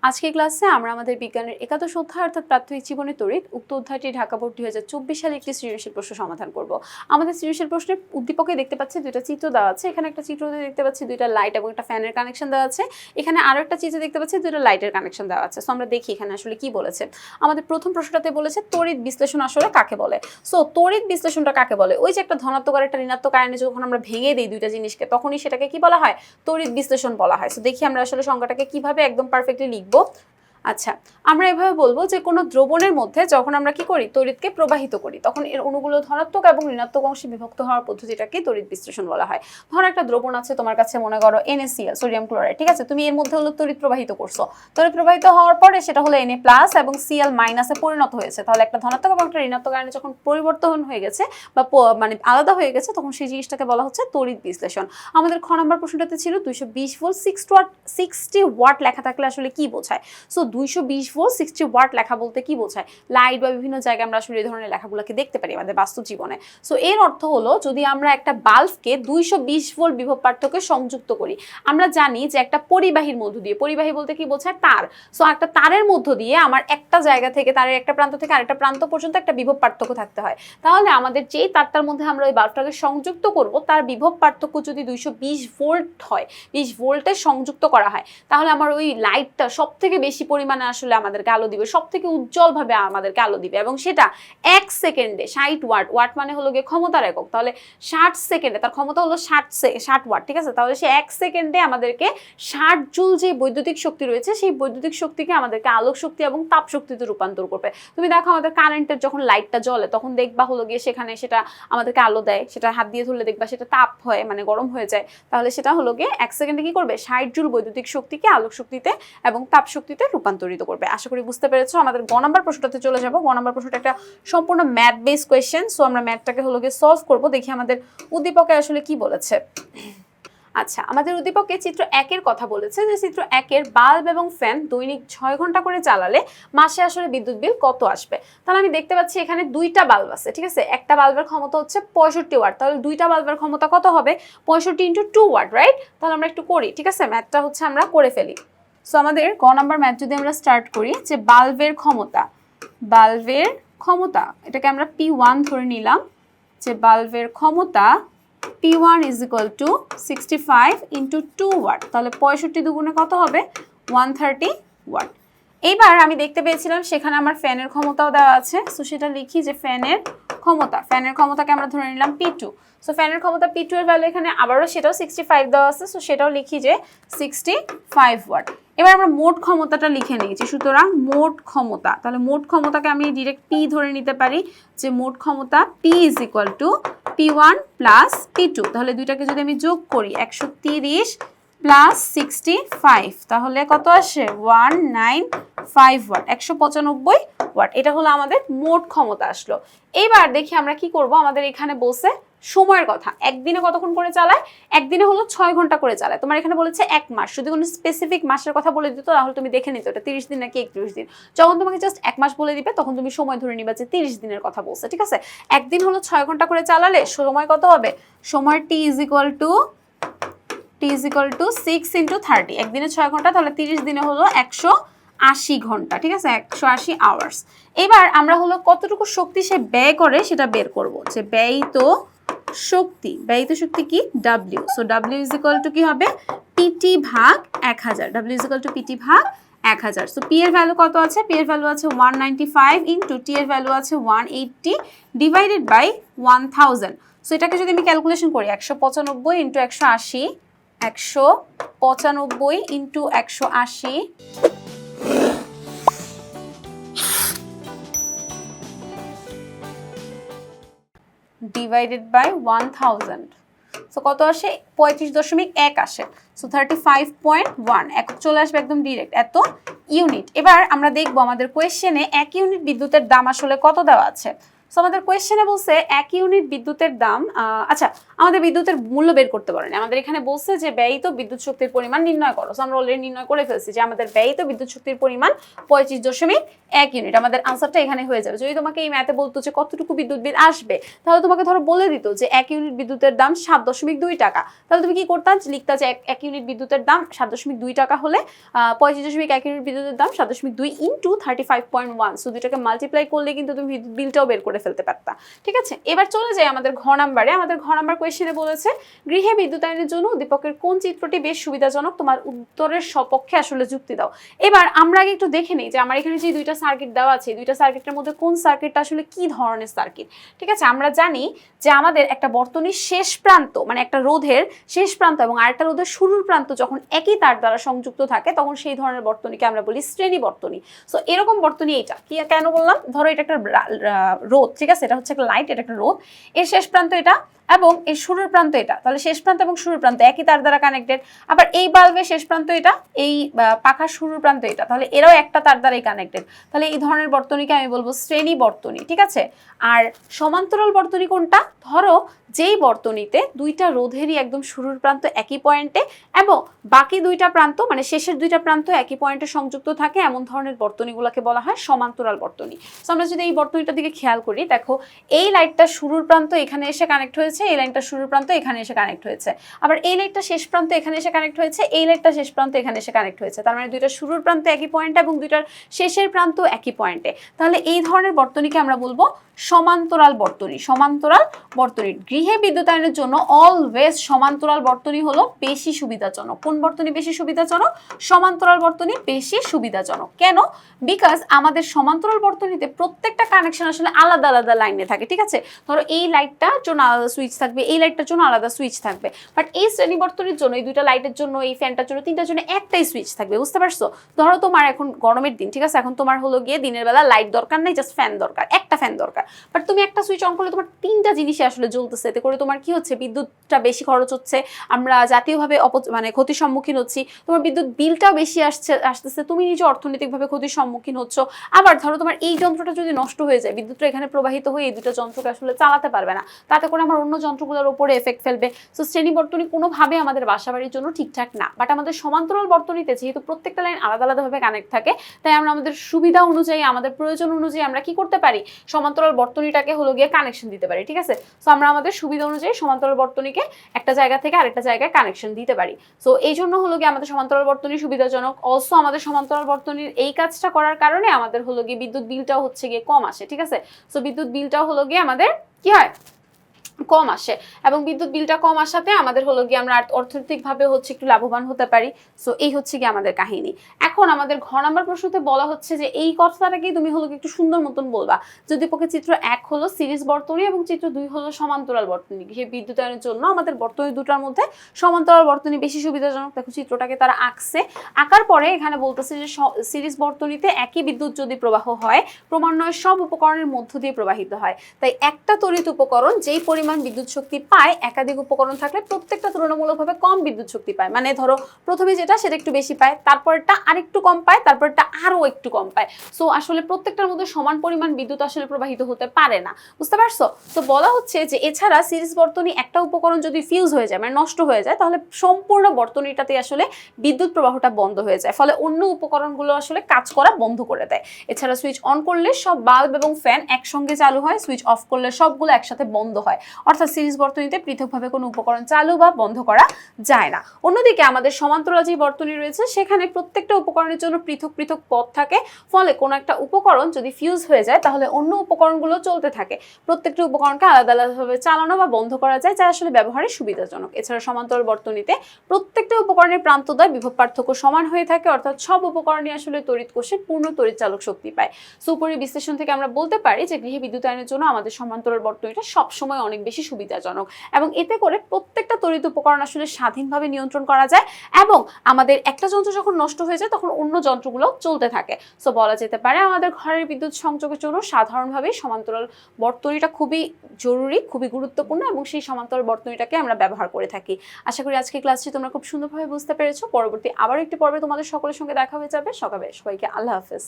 আজকের ক্লাসে আমরা আমাদের বিজ্ঞানের একাদশ অধ্যায় অর্থাৎ প্রাথমিক জীবনে তড়িৎ উক্ত অধ্যায়টি ঢাকা বোর্ড 2024 সালে একটি সৃজনশীল প্রশ্ন সমাধান করব। আমাদের সৃজনশীল প্রশ্নের উদ্দীপকে দেখতে পাচ্ছি দুইটা চিত্র দেওয়া আছে। এখানে একটা চিত্র দেখতে পাচ্ছি দুইটা লাইট এবং একটা ফ্যানের কানেকশন দেওয়া আছে। এখানে আরো একটা চিত্র দেখতে পাচ্ছি দুইটা লাইটের কানেকশন দেওয়া আছে। সো আমরা দেখি এখানে আসলে কি বলেছে। আমাদের প্রথম প্রশ্নটাতে বলেছে তড়িৎ বিশ্লেষণ আসলে কাকে বলে। সো তড়িৎ বিশ্লেষণটা কাকে বলে? ওই যে একটা ধনাত্মক আর একটা ঋণাত্মক আয়নে যখন আমরা ভেঙে দিই দুইটা জিনিসকে, তখনই সেটাকে কি বলা হয়? তড়িৎ বিশ্লেষণ বলা হয়। সো দেখি আমরা আসলে সংজ্ঞাটাকে কিভাবে একদম পারফেক্টলি লিখবো। আচ্ছা, আমরা এভাবে বলবো যে কোনো দ্রবণের মধ্যে যখন আমরা কি করি, তড়িৎকে প্রবাহিত করি, তখন এর অণুগুলো ধনাত্মক এবং ঋণাত্মক অংশে বিভক্ত হওয়ার পদ্ধতিটাকে তড়িৎ বিশ্লেষণ বলা হয়। ধরো একটা দ্রবণ আছে তোমার কাছে, মনে করো NaCl, সোডিয়াম ক্লোরাইড, ঠিক আছে? তুমি এর মধ্যে হলো তড়িৎ প্রবাহিত করছো। তড়িৎ প্রবাহিত হওয়ার পরে সেটা হলো Na+ এবং Cl- এ পরিণত হয়েছে। তাহলে একটা ধনাত্মক এবং একটা ঋণাত্মক আয়নে যখন পরিবর্তন হয়ে গেছে বা মানে আলাদা হয়ে গেছে, তখন সেই জিনিসটাকে বলা হচ্ছে তড়িৎ বিশ্লেষণ। আমাদের খ নম্বর প্রশ্নটাতে ছিল 220 ভোল্ট 60 ওয়াট লেখা থাকলে আসলে কি বোঝায়। সো 220 ভোল্ট 60 ওয়াট লেখা বলতে কি বোঝায়? লাইট বা বিভিন্ন জায়গায় আমরা আসলে এই ধরনের লেখাগুলোকে দেখতে পারি আমাদের বাস্তব জীবনে। সো এর অর্থ হলো যদি আমরা একটা বাল্বকে 220 ভোল্ট বিভব পার্থক্যে সংযুক্ত করি, আমরা জানি যে একটা পরিবাহীর মধ্য দিয়ে, পরিবাহী বলতে কি বোঝায়? তার। সো একটা তারের মধ্য দিয়ে আমার একটা জায়গা থেকে, তারের একটা প্রান্ত থেকে আরেকটা প্রান্ত পর্যন্ত একটা বিভব পার্থক্য থাকতে হয়। তাহলে আমাদের যেই তারটার মধ্যে আমরা ওই বাল্বটাকে সংযুক্ত করব, তার বিভব পার্থক্য যদি 220 ভোল্ট হয়, 20 ভোল্টে সংযুক্ত করা হয়, তাহলে আমার ওই লাইটটা সব থেকে বেশি পরিমাণে আসলে আমাদেরকে আলো দিবে, সব থেকে উজ্জ্বলভাবে আমাদেরকে আলো দিবে, এবং সেটা 1 সেকেন্ডে 60 ওয়াট। ওয়াট মানে হলো গিয়ে ক্ষমতার একক। তাহলে 60 সেকেন্ডে, তার ক্ষমতা হলো 60 ওয়াট, ঠিক আছে? তাহলে সে 1 সেকেন্ডে আমাদেরকে 60 জুল যে বৈদ্যুতিক শক্তি রয়েছে, সেই বৈদ্যুতিক শক্তিকে আমাদেরকে আলোক শক্তি এবং তাপ শক্তিতে রূপান্তর করবে। তুমি দেখো আমাদের কারেন্টের যখন লাইটটা জ্বলে, তখন দেখবা হলো গিয়ে সেখানে সেটা আমাদেরকে আলো দেয়, সেটা হাত দিয়ে ধরলে দেখবা সেটা তাপ হয়, মানে গরম হয়ে যায়। তাহলে সেটা হলো গিয়ে 1 সেকেন্ডে কি করবে? 60 জুল বৈদ্যুতিক শক্তিকে আলোক শক্তিতে এবং তাপ শক্তিতে রূপান্তরিত করবে। আশা করি বুঝতে পেরেছো। আমাদের গ নাম্বার প্রশ্নটাতে চলে যাব। গ নাম্বার প্রশ্নটা একটা সম্পূর্ণ ম্যাথ বেস কোয়েশ্চেন। সো আমরা ম্যাথটাকে হলো গিয়ে সলভ করব। দেখি আমাদের উদ্দীপকে আসলে কি বলেছে। আচ্ছা, আমাদের উদ্দীপকে চিত্র 1 এর কথা বলেছে যে চিত্র 1 এর বাল্ব এবং ফ্যান দৈনিক 6 ঘন্টা করে চালালে মাসে আসলে বিদ্যুৎ বিল কত আসবে। তাহলে আমি দেখতে পাচ্ছি এখানে দুইটা বাল্ব আছে, ঠিক আছে? একটা বাল্বের ক্ষমতা হচ্ছে 65 ওয়াট। তাহলে দুইটা বাল্বের ক্ষমতা কত হবে? 65 × 2 ওয়াট, রাইট? তাহলে আমরা একটু করি, ঠিক আছে? ম্যাথটা হচ্ছে আমরা করে ফেলি। সো আমাদের ক নাম্বার ম্যাথ যদি আমরা স্টার্ট করি, যে বাল্বের ক্ষমতা এটাকে আমরা P1 ধরে নিলাম, যে বাল্বের ক্ষমতা P1 is equal to 65 into 2 watt. তাহলে 65 দুগুণে কত হবে? 130 ওয়াট। এইবার আমি দেখতে পেয়েছিলাম সেখানে আমার ফ্যানের ক্ষমতাও দেওয়া আছে। সো সেটা লিখি যে ফ্যানের ক্ষমতাকে আমরা ধরে নিলাম P2। সো ফ্যানের ক্ষমতা P2 এর ভ্যালু এখানে আবারও সেটাও 65 দেওয়া আছে। সো সেটাও লিখি যে 65 ওয়াট। এবার আমরা মোট ক্ষমতাটা লিখে নিয়েছি। সুতরাং মোট ক্ষমতা, তাহলে মোট ক্ষমতাকে আমি ডিরেক্ট P ধরে নিতে পারি, যে মোট ক্ষমতা P is equal to P1 plus P2। তাহলে দুইটাকে যদি আমি যোগ করি, 130 প্লাস 65, তাহলে কত আসে? 195 ওয়াট, 195 ওয়াট। এটা হলো আমাদের মোট ক্ষমতা আসলো। এইবার দেখি আমরা কি করব। আমাদের এখানে বলছে সময়ের কথা, একদিনে কতক্ষণ করে চালায়? একদিনে হলো 6 ঘন্টা করে চালায়। তোমার এখানে বলেছে 1 মাস। যদি কোনো স্পেসিফিক মাসের কথা বলে দিত, তাহলে তুমি দেখে নিতে এটা 30 দিন নাকি 31 দিন। যখন তোমাকে জাস্ট 1 মাস বলে দিবে, তখন তুমি সময় ধরে নিবা যে 30 দিনের কথা বলছে, ঠিক আছে? একদিন হলো 6 ঘন্টা করে চালালে সময় কত হবে? সময় T is equal to 6 into 30। একদিনে 6 ঘন্টা, তাহলে 30 দিনে হলো 180 ঘন্টা, ঠিক আছে? 180 আওয়ার্স। এবার আমরা হলো কতটুকু শক্তি সে ব্যয় করে সেটা বের করব, যে ব্যয়িত শক্তি কি? W। So W is equal to কি হবে? PT ভাগ 1000। W is equal to PT ভাগ 1000। সো P এর ভ্যালু কত আছে? P এর ভ্যালু আছে 195 ইন্টু T এর ভ্যালু আছে 180 ডিভাইডেড বাই 1000। সো এটাকে যদি আমি ক্যালকুলেশন করি, 195 into 180, 195 into 180 divided by 1000। So কত আসে? 35.1 আসে। সো 35.1 একক চলে আসবে একদম ডিরেক্ট, এত ইউনিট। এবার আমরা দেখবো আমাদের কোয়েশ্চেনে 1 ইউনিট বিদ্যুতের দাম আসলে কত দেওয়া আছে। সো আমাদের কোয়েশ্চেনে বলছে 1 ইউনিট বিদ্যুতের দাম, আচ্ছা আমাদের বিদ্যুতের মূল্য বের করতে পারেনি, আমাদের এখানে বলছে যে ব্যয়িত বিদ্যুৎ শক্তির পরিমাণ নির্ণয় করো। সো আমরা অলরেডি নির্ণয় করে ফেলছি যে আমাদের ব্যয়িত বিদ্যুৎ শক্তির পরিমাণ 25.1 ইউনিট। আমাদের আনসারটা এখানে হয়ে যাবে। যদি তোমাকে এই ম্যাথে বলতো যে কতটুকু বিদ্যুৎ বিল আসবে, তাহলে তোমাকে ধরো বলে দিত যে 1 ইউনিট বিদ্যুতের দাম 7.2 টাকা, তাহলে তুমি কি করতা, লিখতা যে 1 ইউনিট বিদ্যুতের দাম 7.2 টাকা হলে 25.1 ইউনিট বিদ্যুতের দাম 7.2 ইন্টু 35.1, সো দুইটাকে মাল্টিপ্লাই করলে কিন্তু তুমি বিদ্যুৎ বিলটাও বের করে ফেলতে পারতা। ঠিক আছে, এবার চলে যাই আমাদের ঘ নাম্বারে। আমাদের ঘ নাম্বার কোয়েশ্চেনে বলেছে গৃহে বিদ্যুতায়নের জন্য উদ্দীপকের কোন চিত্রটি বেশ সুবিধাজনক, তোমার উত্তরের সপক্ষে আসলে যুক্তি দাও। এবার আমরা আগে একটু দেখে নিই যে আমার এখানে যে দুইটা সার্কিট দেওয়া আছে, এই দুইটা সার্কিটের মধ্যে কোন সার্কিটটা আসলে কি ধরনের সার্কিট। ঠিক আছে, আমরা জানি যে আমাদের একটা বর্তনীর শেষ প্রান্ত, মানে একটা রোধের শেষ প্রান্ত এবং আরেকটা রোধের শুরুর প্রান্ত যখন একই তার দ্বারা সংযুক্ত থাকে, তখন সেই ধরনের বর্তনীকে আমরা বলি শ্রেণী বর্তনী। সো এরকম বর্তনী এইটা কি কেন বললাম, ধরো এটা একটা রোধ, ঠিক আছে, এটা হচ্ছে একটা লাইট, এটা একটা রোধ, এর শেষ প্রান্ত এটা এবং এর শুরুর প্রান্ত এটা, তাহলে শেষ প্রান্ত এবং শুরুর প্রান্ত একই তার দ্বারা কানেক্টেড। আবার এই বাল্বের শেষ প্রান্ত এটা, এই পাখার শুরুর প্রান্ত এটা, তাহলে এরাও একটা তার দ্বারাই কানেক্টেড। তাহলে এই ধরনের বর্তনীকে আমি বলবো শ্রেণী বর্তনী। ঠিক আছে, আর সমান্তরাল বর্তনী কোনটা, ধরো যেই বর্তনীতে দুইটা রোধেরই একদম শুরুর প্রান্ত একই পয়েন্টে এবং বাকি দুইটা প্রান্ত মানে শেষের দুইটা প্রান্ত একই পয়েন্টে সংযুক্ত থাকে, এমন ধরনের বর্তনীগুলোকে বলা হয় সমান্তরাল বর্তনী। সো আমরা যদি এই বর্তনীটার দিকে খেয়াল করি, দেখো এই লাইটটা শুরুর প্রান্ত এখানে এসে কানেক্ট হয়েছে, এই লাইনটা শুরুর প্রান্ত এখানে এসে কানেক্ট হয়েছে, আবার এই লাইটটা শেষ প্রান্ত এখানে এসে কানেক্ট হয়েছে, এই লাইটটা শেষ প্রান্ত এখানে এসে কানেক্ট হয়েছে, তার মানে দুইটা শুরুর প্রান্ত একই পয়েন্টে এবং দুইটার শেষের প্রান্ত একই পয়েন্টে। তাহলে এই ধরনের বর্তনীকে আমরা বলবো সমান্তরাল বর্তনী। সমান্তরাল বর্তনী গৃহে বিদ্যুতায়নের জন্য অলওয়েজ সমান্তরাল বর্তনী হলো বেশি সুবিধাজনক। কোন বর্তনী বেশি সুবিধাজনক, সমান্তরাল বর্তনী বেশি সুবিধাজনক। কেন, বিকজ আমাদের সমান্তরাল বর্তনীতে প্রত্যেকটা কানেকশন আসলে আলাদা আলাদা লাইনে থাকে। ঠিক আছে, ধরো এই লাইটটার জন্য আলাদা সুইচ থাকবে, এই লাইটটার জন্য আলাদা সুইচ থাকবে, বাট এই শ্রেণী বর্তনীর জন্য এই দুইটা লাইটের জন্য, এই ফ্যানটার জন্য, তিনটার জন্য একটাই সুইচ থাকবে। বুঝতে পারছো, ধরো তোমার এখন গরমের দিন, ঠিক আছে, এখন তোমার হলো গিয়ে দিনের বেলা লাইট দরকার নাই, জাস্ট ফ্যান দরকার, একটা ফ্যান দরকার, বাট তুমি একটা সুইচ অন করলে তোমার তিনটা জিনিসই আসলে জ্বলতেছে, এতে করে তোমার কি হচ্ছে, বিদ্যুৎটা বেশি খরচ হচ্ছে, আমরা জাতীয়ভাবে মানে ক্ষতির সম্মুখীন হচ্ছি, তোমার বিদ্যুৎ বিলটাও বেশি আসতেছে, তুমি নিজে অর্থনৈতিকভাবে ক্ষতির সম্মুখীন হচ্ছ। আবার ধরো তোমার এই যন্ত্রটা যদি নষ্ট হয়ে যায়, বিদ্যুৎটা এখানে প্রবাহিত হয়ে এই দুটো যন্ত্রকে আসলে চালাতে পারবে না, তাতে করে আমার অন্য যন্ত্রগুলোর উপরে এফেক্ট ফেলবে। সো শ্রেণী বর্তনী কোনোভাবে আমাদের বাসাবাড়ির জন্য ঠিকঠাক না। বাট আমাদের সমান্তরাল বর্তনীতে যেহেতু প্রত্যেকটা লাইন আলাদা আলাদাভাবে কানেক্ট থাকে, তাই আমরা আমাদের সুবিধা অনুযায়ী, আমাদের প্রয়োজন অনুযায়ী আমরা কি করতে পারি, সমান্তরাল বর্তনীটাকে হলো গিয়ে কানেকশন দিতে পারি। ঠিক আছে, সো আমরা আমাদের সুবিধা অনুযায়ী সমান্তরাল বর্তনীকে একটা জায়গা থেকে আরেকটা জায়গায় কানেকশন দিতে পারি। সো এই জন্য হলো গিয়ে আমাদের সমান্তরাল বর্তনী সুবিধাজনক। অলসো আমাদের সমান্তরাল বর্তনীর এই কাজটা করার কারণে আমাদের হলো গিয়ে বিদ্যুৎ বিলটাও হচ্ছে গিয়ে কম আসে। ঠিক আছে, সো বিদ্যুৎ বিলটাও হলো গিয়ে আমাদের কি হয়, কম আসে, এবং বিদ্যুৎ বিলটা কম আসাতে আমাদের হলো গিয়ে আমরা অর্থনৈতিকভাবে হচ্ছে একটু লাভবান হতে পারি। সো এই হচ্ছে গিয়ে আমাদের কাহিনী। এখন আমাদের ঘ নাম্বার প্রশ্নতে বলা হচ্ছে যে এই কথাটাকেই তুমি হলো একটু সুন্দর মতন বলবা। যদি পক্ষে চিত্র 1 হলো সিরিজ বর্তনী এবং চিত্র 2 হলো সমান্তরাল বর্তনী। সেই বিদ্যুতায়নের জন্য আমাদের বর্তনী দুটার মধ্যে সমান্তরাল বর্তনী বেশি সুবিধাজনক। দেখো চিত্রটাকে তারা আঁকছে, আঁকার পরে এখানে বলতেছে যে সিরিজ বর্তনীতে একই বিদ্যুৎ যদি প্রবাহ হয়, ক্রমান্বয়ে সব উপকরণের মধ্য দিয়ে প্রবাহিত হয়। তাই একটা তড়িৎ উপকরণ যেই পরিমাণ বিদ্যুৎ শক্তি পায়, একাধিক উপকরণ থাকলে প্রত্যেকটা তুলনামূলকভাবে কম বিদ্যুৎ শক্তি পায়। মানে ধরো প্রথমে যেটা সেটা একটু বেশি পায়, তারপরটা আরেকটু কম পায়, তারপরটা আরো একটু কম পায়। সো আসলে প্রত্যেকটার মধ্যে সমান পরিমাণ বিদ্যুৎ আসলে প্রবাহিত হতে পারে না। বুঝতে পারছো? তো বলা হচ্ছে যে এছাড়া সিরিজ বর্তনী একটা উপকরণ যদি ফিউজ হয়ে যায়, মানে নষ্ট হয়ে যায়, তাহলে সম্পূর্ণ বর্তনীটাতে আসলে বিদ্যুৎ প্রবাহটা বন্ধ হয়ে যায়, ফলে অন্য উপকরণগুলো আসলে কাজ করা বন্ধ করে দেয়। এছাড়া সুইচ অন করলে সব বাল্ব এবং ফ্যান একসঙ্গে চালু হয়, সুইচ অফ করলে সবগুলো একসাথে বন্ধ হয়। অর্থাৎ সিরিজ বর্তনীতে পৃথকভাবে কোনো উপকরণ চালু বা বন্ধ করা যায় না। অন্যদিকে আমাদের সমান্তরাল যে বর্তনী রয়েছে সেখানে প্রত্যেকটা উপকরণের জন্য পৃথক পৃথক পথ থাকে, ফলে কোনো একটা উপকরণ যদি ফিউজ হয়ে যায় তাহলে অন্য উপকরণগুলো চলতে থাকে। প্রত্যেকটা উপকরণকে আলাদা আলাদাভাবে চালানো বা বন্ধ করা যায়, যা আসলে ব্যবহারে সুবিধাজনক। এছাড়া সমান্তরাল বর্তনীতে প্রত্যেকটা উপকরণের প্রান্তদ্বয় বিভব পার্থক্য সমান হয়ে থাকে, অর্থাৎ সব উপকরণই আসলে তড়িৎ কোষে পূর্ণ তড়িৎ চালক শক্তি পায়। সুপরি বিশ্লেষণ থেকে আমরা বলতে পারি যে গৃহে বিদ্যুতায়নের জন্য আমাদের সমান্তরাল বর্তনীটা সবসময় অনেক বেশি সুবিধাজনক, এবং এতে করে প্রত্যেকটা তড়িৎ উপকরণ আসলে স্বাধীনভাবে নিয়ন্ত্রণ করা যায়, এবং আমাদের একটা যন্ত্র যখন নষ্ট হয়ে যায় তখন অন্য যন্ত্রগুলো চলতে থাকে। সো বলা যেতে পারে আমাদের ঘরের বিদ্যুৎ সংযোগের জন্য সাধারণভাবে সমান্তরাল বর্তনীটা খুবই জরুরি, খুবই গুরুত্বপূর্ণ, এবং সেই সমান্তরাল বর্তনীটাকে আমরা ব্যবহার করে থাকি। আশা করি আজকে ক্লাসটি তোমরা খুব সুন্দরভাবে বুঝতে পেরেছো। পরবর্তী আবার একটি পর্বে তোমাদের সকলের সঙ্গে দেখা হয়ে যাবে। সবাইকে আল্লাহ হাফেজ।